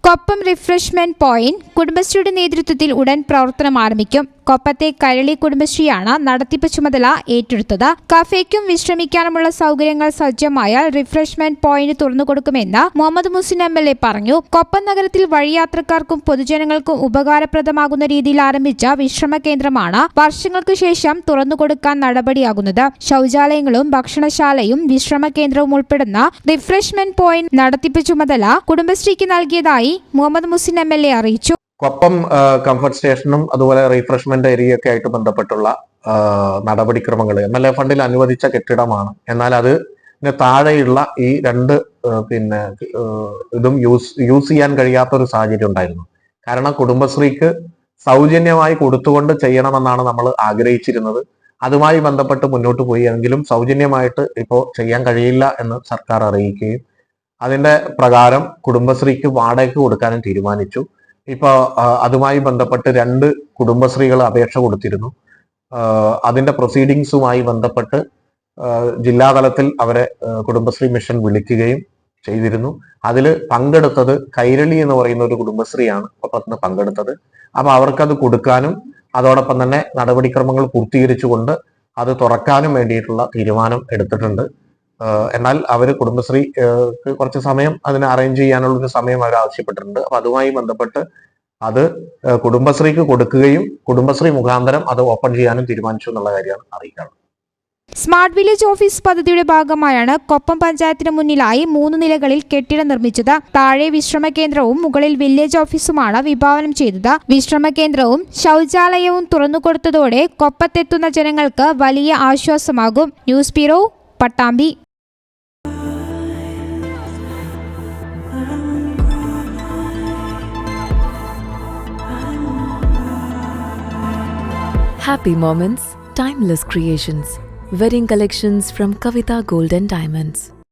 Koppam refreshment point കുടുംബശ്രീയുടെ നേതൃത്വത്തിൽ ഉടൻ പ്രവർത്തനം ആരംഭിക്കും. കൊപ്പത്തെ കരളി കുടുംബശ്രീയാണ് നടത്തിപ്പ് ചുമതല ഏറ്റെടുത്തത്. കഫേക്കും വിശ്രമിക്കാനുമുള്ള സൗകര്യങ്ങൾ സജ്ജമായാൽ റിഫ്രഷ്മെന്റ് പോയിന്റ് തുറന്നുകൊടുക്കുമെന്ന് മുഹമ്മദ് മുഹ്സിൻ MLA പറഞ്ഞു. കൊപ്പം നഗരത്തിൽ വഴിയാത്രക്കാർക്കും പൊതുജനങ്ങൾക്കും ഉപകാരപ്രദമാകുന്ന രീതിയിൽ ആരംഭിച്ച വിശ്രമ കേന്ദ്രമാണ് വർഷങ്ങൾക്ക് ശേഷം തുറന്നുകൊടുക്കാൻ നടപടിയാകുന്നത്. ശൌചാലയങ്ങളും ഭക്ഷണശാലയും വിശ്രമ കേന്ദ്രവും ഉൾപ്പെടുന്ന റിഫ്രഷ്മെന്റ് പോയിന്റ് നടത്തിപ്പ് ചുമതല കുടുംബശ്രീക്ക് നൽകിയതായി മുഹമ്മദ് മുഹ്സിൻ MLA അറിയിച്ചു. കൊപ്പം കംഫർട്ട് സ്റ്റേഷനും അതുപോലെ റീഫ്രഷ്മെന്റ് ഏരിയയൊക്കെ ആയിട്ട് ബന്ധപ്പെട്ടുള്ള നടപടിക്രമങ്ങൾ MLA ഫണ്ടിൽ അനുവദിച്ച കെട്ടിടമാണ്. എന്നാൽ അതിന് താഴെയുള്ള ഈ രണ്ട് ഇതും യൂസ് ചെയ്യാൻ കഴിയാത്ത ഒരു സാഹചര്യം ഉണ്ടായിരുന്നു. കാരണം കുടുംബശ്രീക്ക് സൗജന്യമായി കൊടുത്തുകൊണ്ട് ചെയ്യണമെന്നാണ് നമ്മൾ ആഗ്രഹിച്ചിരുന്നത്. അതുമായി ബന്ധപ്പെട്ട് മുന്നോട്ട് പോയി. എങ്കിലും സൗജന്യമായിട്ട് ഇപ്പോൾ ചെയ്യാൻ കഴിയില്ല എന്ന് സർക്കാർ അറിയിക്കുകയും അതിന്റെ പ്രകാരം കുടുംബശ്രീക്ക് വാടകയ്ക്ക് കൊടുക്കാനും തീരുമാനിച്ചു. ഇപ്പൊ അതുമായി ബന്ധപ്പെട്ട് 2 കുടുംബശ്രീകൾ അപേക്ഷ കൊടുത്തിരുന്നു. അതിന്റെ പ്രൊസീഡിങ്സുമായി ബന്ധപ്പെട്ട് ജില്ലാതലത്തിൽ അവരെ കുടുംബശ്രീ മിഷൻ വിളിക്കുകയും ചെയ്തിരുന്നു. അതിൽ പങ്കെടുത്തത് കൈരളി എന്ന് പറയുന്ന ഒരു കുടുംബശ്രീയാണ് കൊപ്പത്തിന് പങ്കെടുത്തത്. അപ്പൊ അവർക്കത് കൊടുക്കാനും അതോടൊപ്പം തന്നെ നടപടിക്രമങ്ങൾ പൂർത്തീകരിച്ചുകൊണ്ട് അത് തുറക്കാനും വേണ്ടിയിട്ടുള്ള തീരുമാനം എടുത്തിട്ടുണ്ട്. എന്നാൽ അവർ കുടുംബശ്രീ കുറച്ച് സമയം അതിനെ അറേഞ്ച് ചെയ്യാനുള്ള ഒരു സമയം അവർ ആവശ്യപ്പെട്ടിട്ടുണ്ട്. അപ്പൊ അതുമായി ബന്ധപ്പെട്ട് അത് കുടുംബശ്രീക്ക് കൊടുക്കുകയും കുടുംബശ്രീ മുഖാന്തരം അത് ഓപ്പൺ ചെയ്യാനും തീരുമാനിച്ചു എന്നുള്ള കാര്യമാണ് അറിയിക്കാറ്. സ്മാർട്ട് വില്ലേജ് ഓഫീസ് പദ്ധതിയുടെ ഭാഗമായാണ് കൊപ്പം പഞ്ചായത്തിന് മുന്നിലായി 3 നിലകളിൽ കെട്ടിടം നിർമ്മിച്ചത്. താഴെ വിശ്രമ കേന്ദ്രവും മുകളിൽ വില്ലേജ് ഓഫീസുമാണ് വിഭാവനം ചെയ്തത്. വിശ്രമ കേന്ദ്രവും ശൌചാലയവും തുറന്നുകൊടുത്തതോടെ കൊപ്പത്തെത്തുന്ന ജനങ്ങൾക്ക് വലിയ ആശ്വാസമാകും. News bureau, Pattambi. Happy moments, timeless creations. Wedding collections from Kavita Gold and Diamonds.